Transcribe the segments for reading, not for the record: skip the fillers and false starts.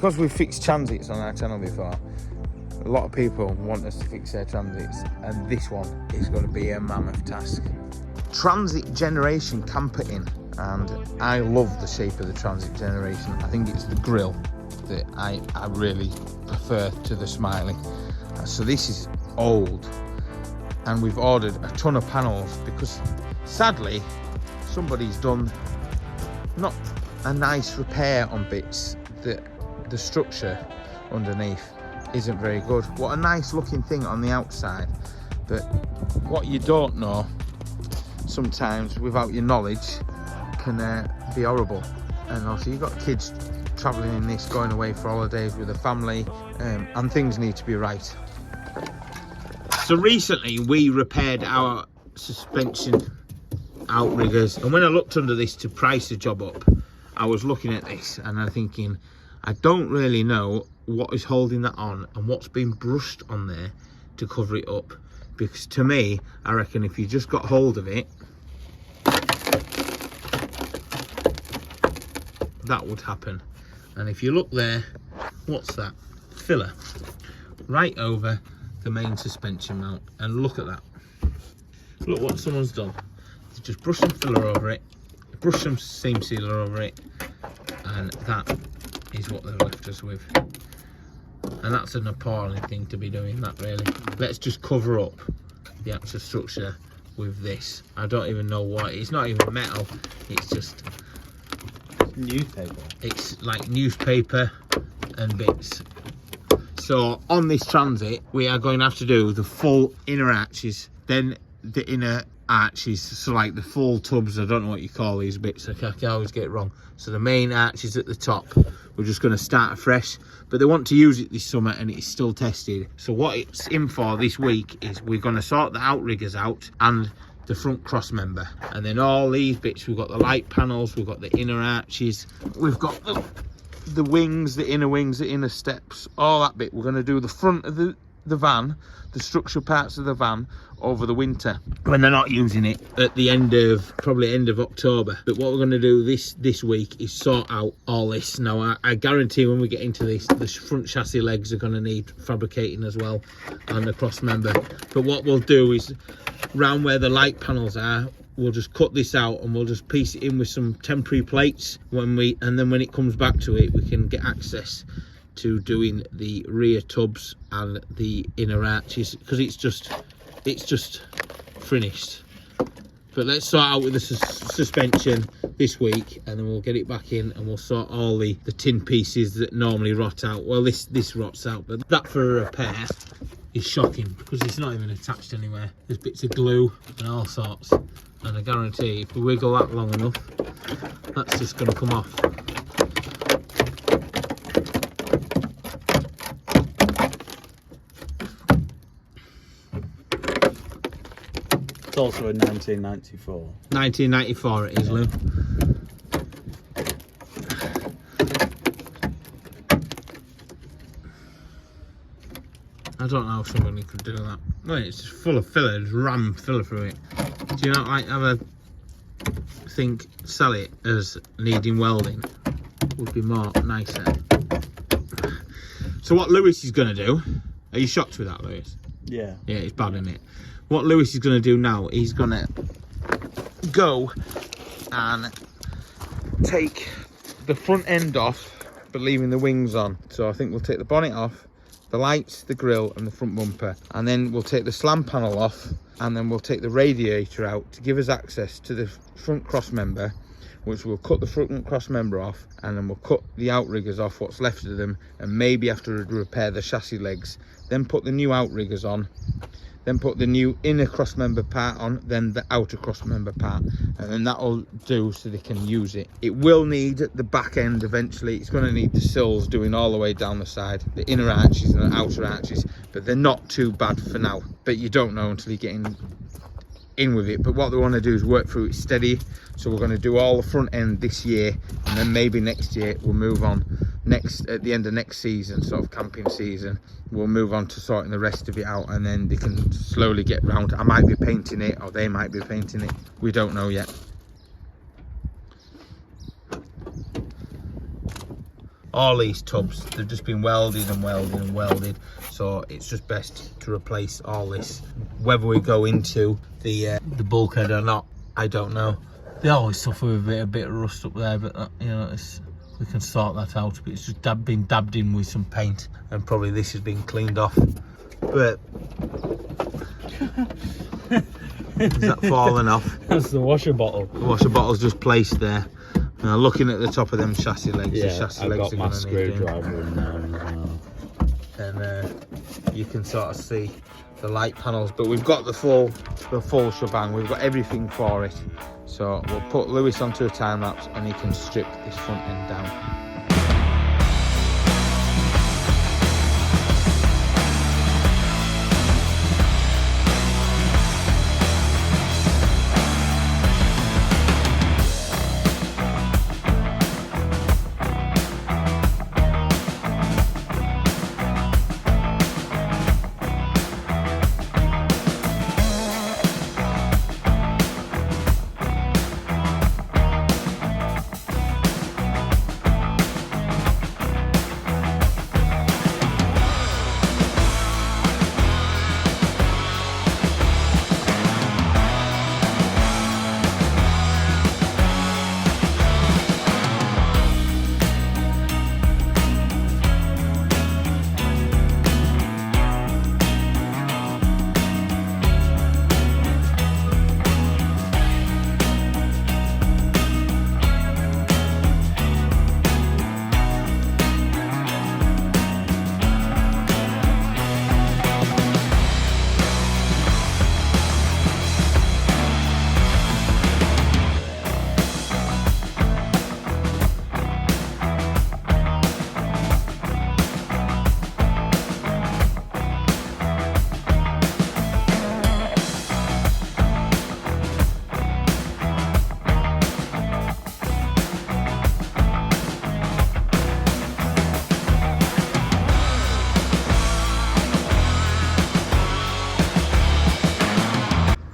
because we've fixed transits on our channel before, a lot of people want us to fix their transits, and this one is going to be a mammoth task. Transit generation camper in, and I love the shape of the transit generation. I think it's the grille that I really prefer to the Smiley. So this is old, and we've ordered a ton of panels because sadly somebody's done not a nice repair on bits that the structure underneath isn't very good. What a nice looking thing on the outside, but what you don't know sometimes without your knowledge can be horrible. And also you've got kids travelling in this, going away for holidays with a family, and things need to be right. So recently we repaired our suspension outriggers, and when I looked under this to price the job up, I was looking at this and I'm thinking, I don't really know what is holding that on and what's been brushed on there to cover it up, because to me, I reckon if you just got hold of it, that would happen. And if you look there, what's that? Filler right over the main suspension mount, and look at that. Look what someone's done. They just brush some filler over it, brush some seam sealer over it, and that is what they've left us with. And that's an appalling thing to be doing, that really. Let's just cover up the actual structure with this. I don't even know what, it's not even metal, it's just newspaper. It's like newspaper and bits. So on this transit we are going to have to do the full inner arches, then the inner arches, so like the full tubs, I don't know what you call these bits, I can always get it wrong. So the main arches at the top, we're just going to start afresh, but they want to use it this summer and it's still tested. So what it's in for this week is we're going to sort the outriggers out and the front cross member, and then all these bits, we've got the light panels, we've got the inner arches, we've got the wings, the inner steps, all that bit. We're going to do the front of the van, the structural parts of the van over the winter when they're not using it at the probably end of October. But what we're going to do this week is sort out all this. Now I guarantee when we get into this, the front chassis legs are going to need fabricating as well, and the cross member. But what we'll do is round where the light panels are, we'll just cut this out and we'll just piece it in with some temporary plates and then when it comes back to it, we can get access to doing the rear tubs and the inner arches, because it's just finished. But let's sort out with the suspension this week, and then we'll get it back in and we'll sort all the tin pieces that normally rot out. Well, this rots out, but that for a repair is shocking because it's not even attached anywhere. There's bits of glue and all sorts, and I guarantee if we wiggle that long enough, that's just going to come off. It's also a 1994. 1994 it is, Lou. I don't know how somebody could do that. Well, it's just full of filler, just ram filler through it. Do you not like ever think sell it as needing welding? Would be more nicer. So what Lewis is going to do, are you shocked with that, Lewis? Yeah. Yeah, it's bad, isn't it? What Lewis is going to do now, he's going to go and take the front end off, but leaving the wings on. So I think we'll take the bonnet off, the lights, the grille and the front bumper, and then we'll take the slam panel off, and then we'll take the radiator out to give us access to the front cross member, which we'll cut the front cross member off, and then we'll cut the outriggers off, what's left of them, and maybe have to repair the chassis legs, then put the new outriggers on, then put the new inner cross member part on, then the outer cross member part, and then that'll do so they can use it. It will need the back end eventually. It's going to need the sills doing all the way down the side, the inner arches and the outer arches, but they're not too bad for now. But you don't know until you get in with it. But what we want to do is work through it steady. So we're going to do all the front end this year, and then maybe next year we'll move on. At the end of next season, sort of camping season, we'll move on to sorting the rest of it out, and then they can slowly get round. I might be painting it, or they might be painting it. We don't know yet. all these tubs, they've just been welded and welded and welded, so it's just best to replace all this. Whether we go into the bulkhead or not, I don't know. They always suffer with a bit of rust up there, but you know, we can sort that out. But it's just been dabbed in with some paint, and probably this has been cleaned off. But is that falling off? That's the washer bottle. The washer bottle's just placed there. Now looking at the top of them chassis legs, Yeah, the chassis I've legs got are my gonna screwdriver in there as well. And you can sort of see the light panels, but we've got the full shebang. We've got everything for it. So we'll put Lewis onto a time lapse and he can strip this front end down.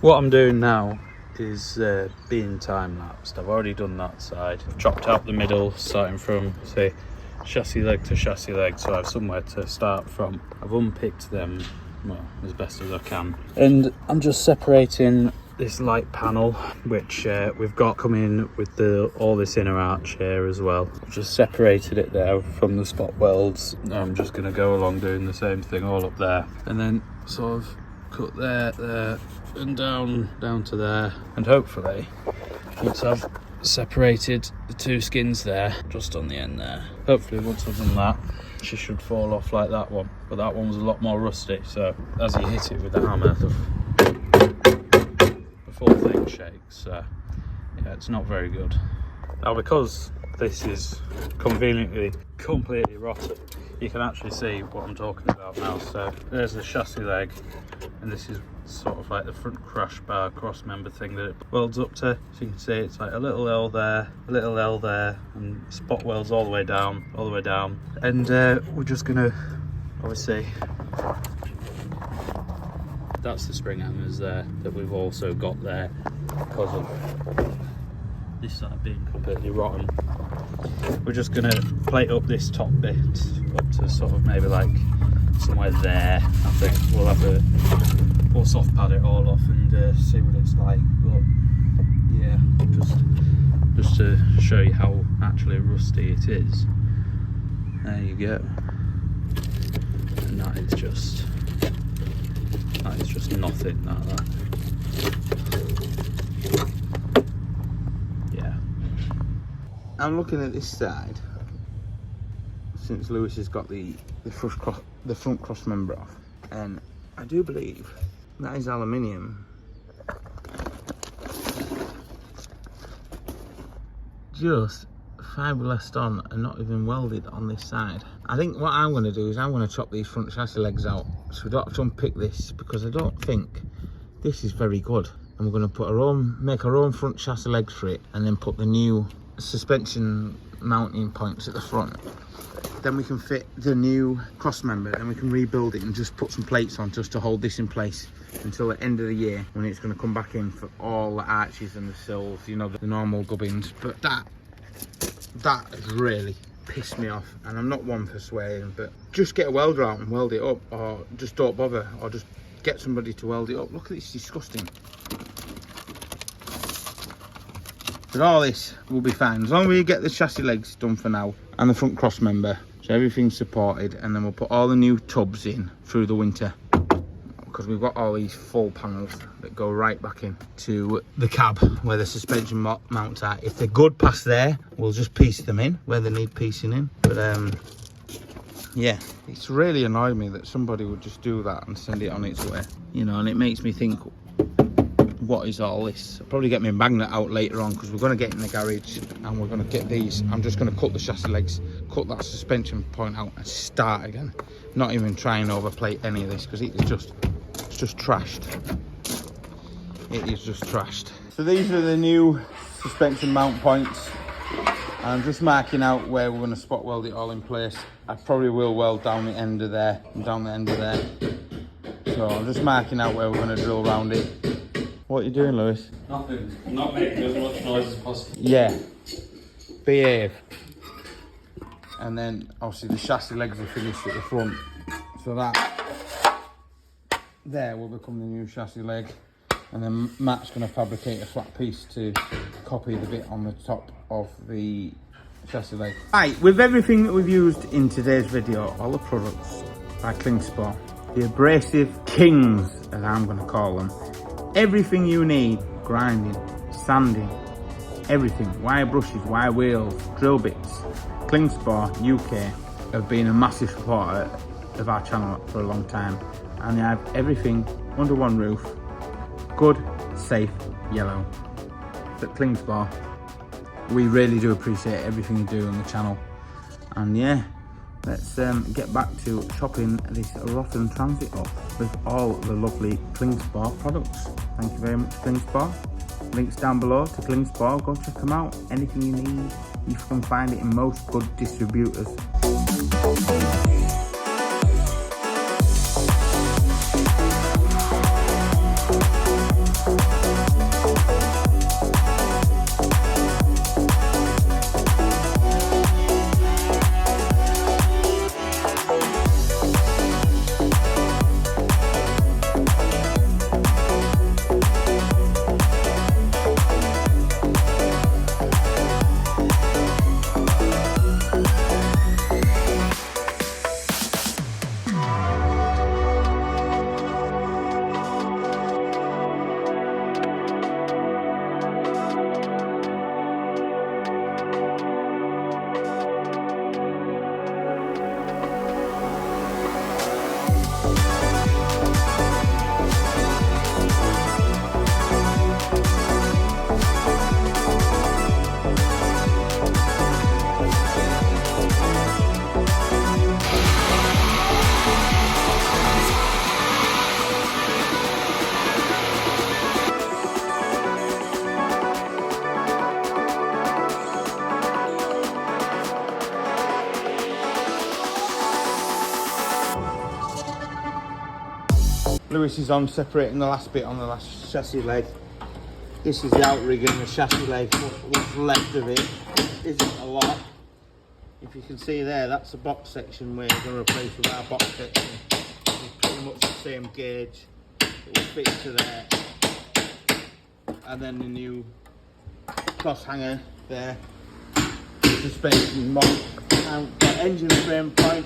What I'm doing now is being time-lapsed. I've already done that side. I've chopped out the middle, starting from, say, chassis leg to chassis leg, so I have somewhere to start from. I've unpicked them, well, as best as I can. And I'm just separating this light panel, which we've got coming with all this inner arch here as well. I've just separated it there from the spot welds. I'm just going to go along doing the same thing all up there. And then sort of cut there, and down to there, and hopefully once I've separated the two skins there, just on the end there, hopefully once I've done that, she should fall off like that one. But that one was a lot more rusty, so as you hit it with the hammer, the full thing shakes. So yeah, it's not very good. Now, because this is conveniently completely rotten, you can actually see what I'm talking about now. So there's the chassis leg, and this is sort of like the front crash bar cross member thing that it welds up to. So you can see it's like a little L there, a little L there, and spot welds all the way down. And we're just gonna, obviously, that's the spring hammers there that we've also got there because of this side being completely rotten. We're just gonna plate up this top bit up to sort of maybe like somewhere there. I think we'll soft pad it all off and see what it's like. But yeah, just to show you how actually rusty it is. There you go. And that is just nothing. That. Yeah. I'm looking at this side, since Lewis has got the front cross member off, and I do believe that is aluminium. Just fiberglassed on and not even welded on this side. I think what I'm going to do is I'm going to chop these front chassis legs out so we don't have to unpick this, because I don't think this is very good. And we're going to make our own front chassis legs for it, and then put the new suspension mounting points at the front. Then we can fit the new cross member, and we can rebuild it and just put some plates on just to hold this in place until the end of the year, when it's going to come back in for all the arches and the sills, you know, the normal gubbins. But that is really pissed me off, and I'm not one for swearing, but just get a welder out and weld it up, or just don't bother, or just get somebody to weld it up. Look at this, disgusting. But all this will be fine as long as we get the chassis legs done for now and the front cross member, so everything's supported, and then we'll put all the new tubs in through the winter, because we've got all these full panels that go right back in to the cab where the suspension mounts are. If they're good past there, we'll just piece them in where they need piecing in. But yeah, it's really annoyed me that somebody would just do that and send it on its way, you know, and it makes me think, what is all this? I'll probably get my magnet out later on, because we're going to get in the garage and we're going to get these. I'm just going to cut the chassis legs, cut that suspension point out and start again. Not even try and overplate any of this, because it's just trashed. It is just trashed. So these are the new suspension mount points. I'm just marking out where we're going to spot weld it all in place. I probably will weld down the end of there and down the end of there. So I'm just marking out where we're going to drill around it. What are you doing, Lewis? Nothing. I'm not making as much noise as possible. Yeah. Behave. And then obviously the chassis legs are finished at the front. So that there will become the new chassis leg. And then Matt's going to fabricate a flat piece to copy the bit on the top of the chassis leg. Right, with everything that we've used in today's video, all the products by Klingspor, the abrasive kings, as I'm going to call them, everything you need, grinding, sanding, everything, wire brushes, wire wheels, drill bits. Klingspor UK have been a massive supporter of our channel for a long time, and they have everything under one roof, good, safe, yellow. At Klingspor, we really do appreciate everything you do on the channel. And yeah, let's get back to chopping this rotten transit up with all the lovely Klingspor products. Thank you very much, Klingspor. Links down below to Klingspor, go check them out. Anything you need, you can find it in most good distributors. Lewis is on separating the last bit on the last chassis leg. This is the outrigger and the chassis leg. What's left of it isn't a lot. If you can see there, that's the box section we're going to replace with our box section. It's pretty much the same gauge. It will fit to there. And then the new cross hanger there. Suspension mount and the engine frame point.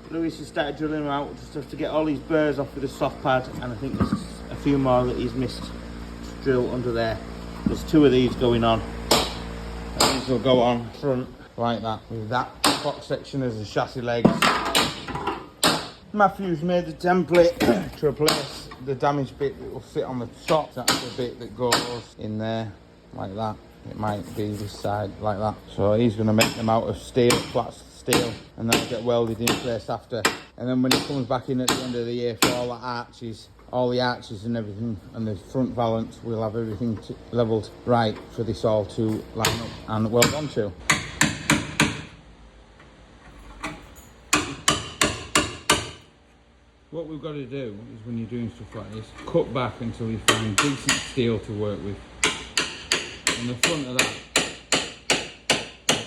Lewis has started drilling them out just to get all these burrs off with a soft pad, and I think there's a few more that he's missed to drill under there. There's two of these going on, and these will go on front like that, with that box section as the chassis legs. Matthew's made the template to replace the damaged bit that will fit on the top. That's the bit that goes in there like that. It might be this side like that. So he's going to make them out of steel, flat steel, and that'll get welded in place after. And then when he comes back in at the end of the year for all the arches, all the arches and everything, and the front valance, we'll have everything levelled right for this all to line up and weld onto. What we've got to do is, when you're doing stuff like this, cut back until you find decent steel to work with. On the front of that,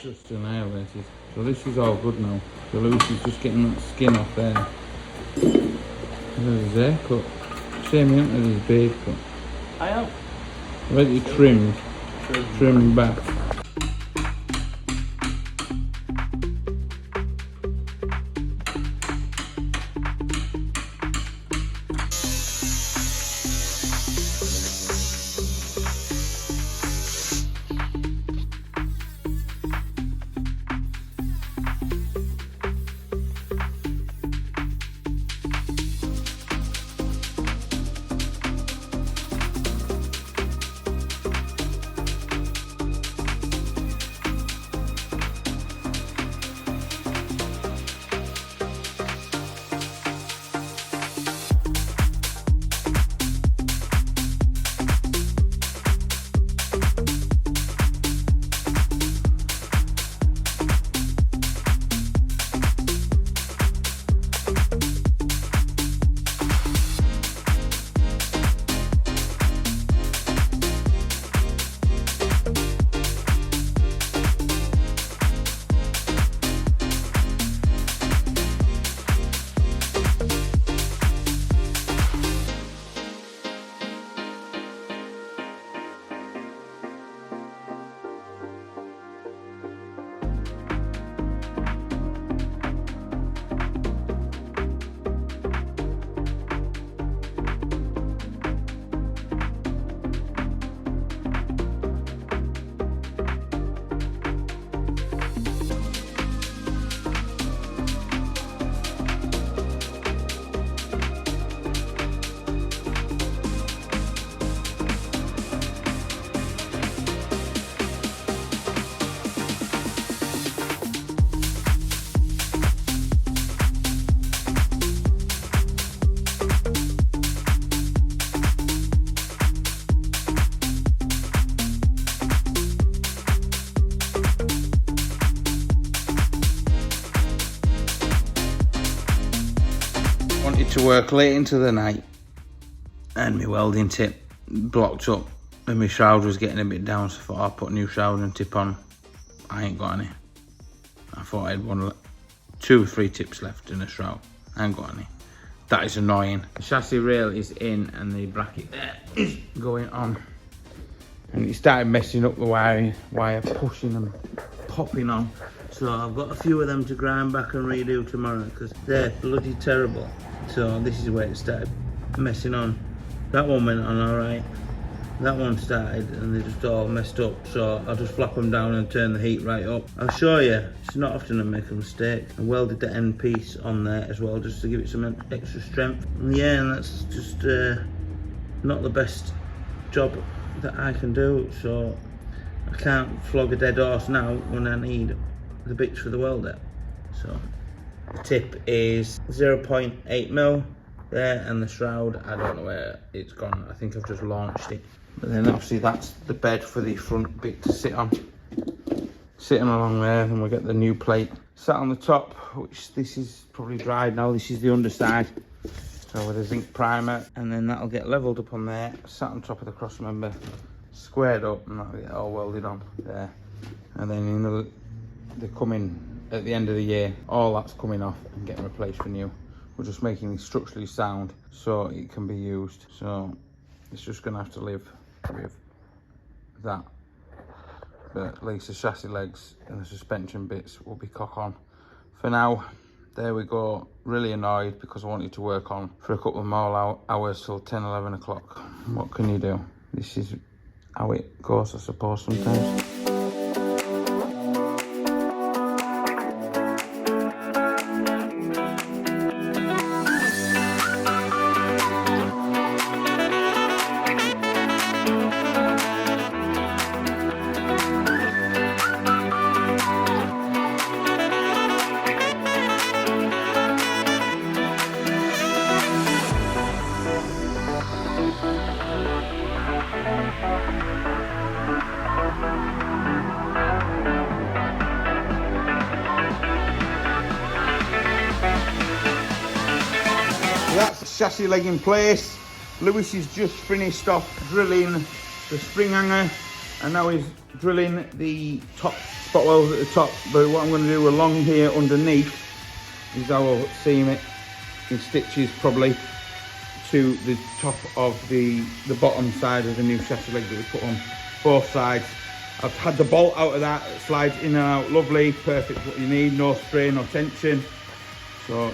just annihilated. So this is all good now. So Lewis is just getting that skin off there. There's his haircut. Same him as his beard cut. I am. Ready trimmed. Trimmed back. To work late into the night and my welding tip blocked up and my shroud was getting a bit down, so I thought I'll put a new shroud and tip on. I ain't got any. I thought I had 2 or 3 tips left in a shroud. I ain't got any. That is annoying. The chassis rail is in and the bracket there is going on, and it started messing up the wire pushing and popping on. So I've got a few of them to grind back and redo tomorrow because they're bloody terrible. So this is where it started messing on. That one went on alright. That one started and they just all messed up. So I'll just flap them down and turn the heat right up. I'll show you. It's not often I make a mistake. I welded the end piece on there as well just to give it some extra strength. And yeah, and that's just not the best job that I can do. So I can't flog a dead horse now when I need the bits for the welder. So the tip is 0.8mm there, and the shroud, I don't know where it's gone. I think I've just launched it. But then obviously that's the bed for the front bit to sit on. Sitting along there, and we'll get the new plate sat on the top, which this is probably dried now. This is the underside. So with a zinc primer, and then that'll get leveled up on there, sat on top of the cross member, squared up, and that'll get all welded on there. And then they're coming at the end of the year, all that's coming off and getting replaced for new. We're just making it structurally sound so it can be used. So it's just gonna have to live with that. But at least the chassis legs and the suspension bits will be cock on. For now, there we go. Really annoyed because I wanted to work on for a couple of more hours till 10, 11 o'clock. What can you do? This is how it goes, I suppose, sometimes. That's chassis leg in place. Lewis has just finished off drilling the spring hanger, and now he's drilling the top spot welds at the top, but what I'm going to do along here underneath is I will seam it in stitches probably to the top of the bottom side of the new chassis leg that we put on both sides. I've had the bolt out of that, it slides in and out lovely, perfect what you need, no strain or tension, so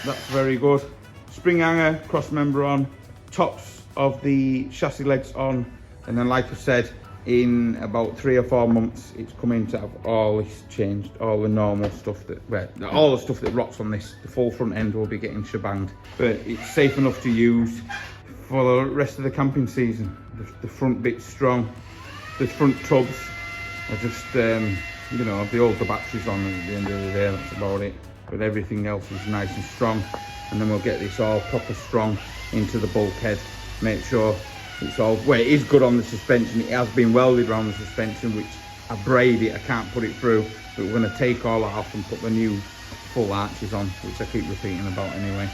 that's very good. Spring hanger, cross member on, tops of the chassis legs on, and then like I said, in about 3 or 4 months it's coming to have all this changed, all the normal stuff that, well, all the stuff that rots on this, the full front end will be getting shebanged, but it's safe enough to use for the rest of the camping season. The front bit's strong, the front tubs are just you know, they hold the batteries on, and at the end of the day that's about it, but everything else is nice and strong. And then we'll get this all proper strong into the bulkhead, make sure it's all, well, it is good on the suspension, it has been welded around the suspension, which I braid it, I can't put it through, but we're going to take all that off and put the new full arches on, which I keep repeating about anyway.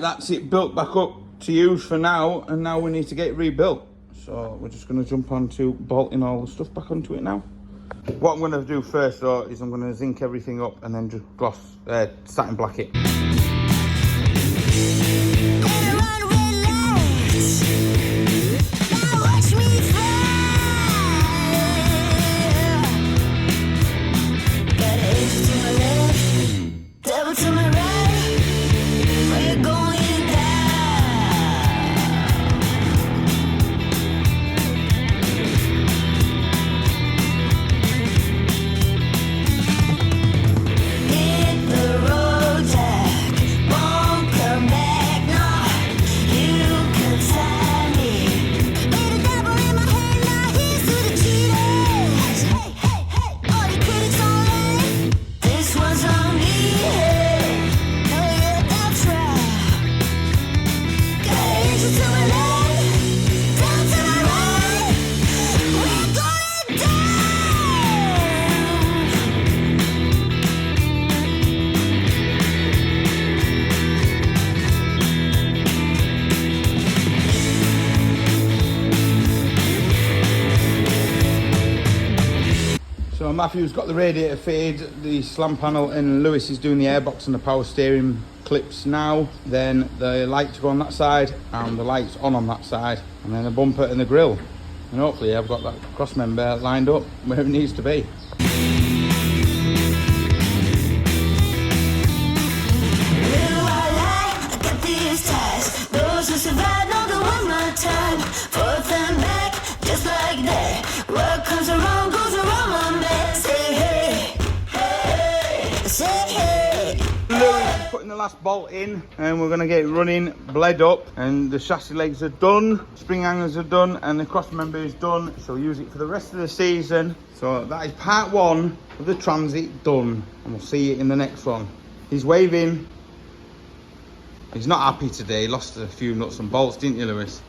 That's it built back up to use for now, and now we need to get it rebuilt, so we're just going to jump on to bolting all the stuff back onto it now. What I'm going to do first though is I'm going to zinc everything up and then just gloss satin black it. Matthew's got the radiator fitted, the slam panel, and Lewis is doing the airbox and the power steering clips now. Then the lights go on that side and the lights on that side, and then the bumper and the grille. And hopefully I've got that cross member lined up where it needs to be. Putting the last bolt in, and we're going to get it running, bled up, and the chassis legs are done, spring hangers are done, and the cross member is done, so we'll use it for the rest of the season. So that is part 1 of the Transit done, and we'll see you in the next one. He's waving. He's not happy today, he lost a few nuts and bolts, didn't you, Lewis?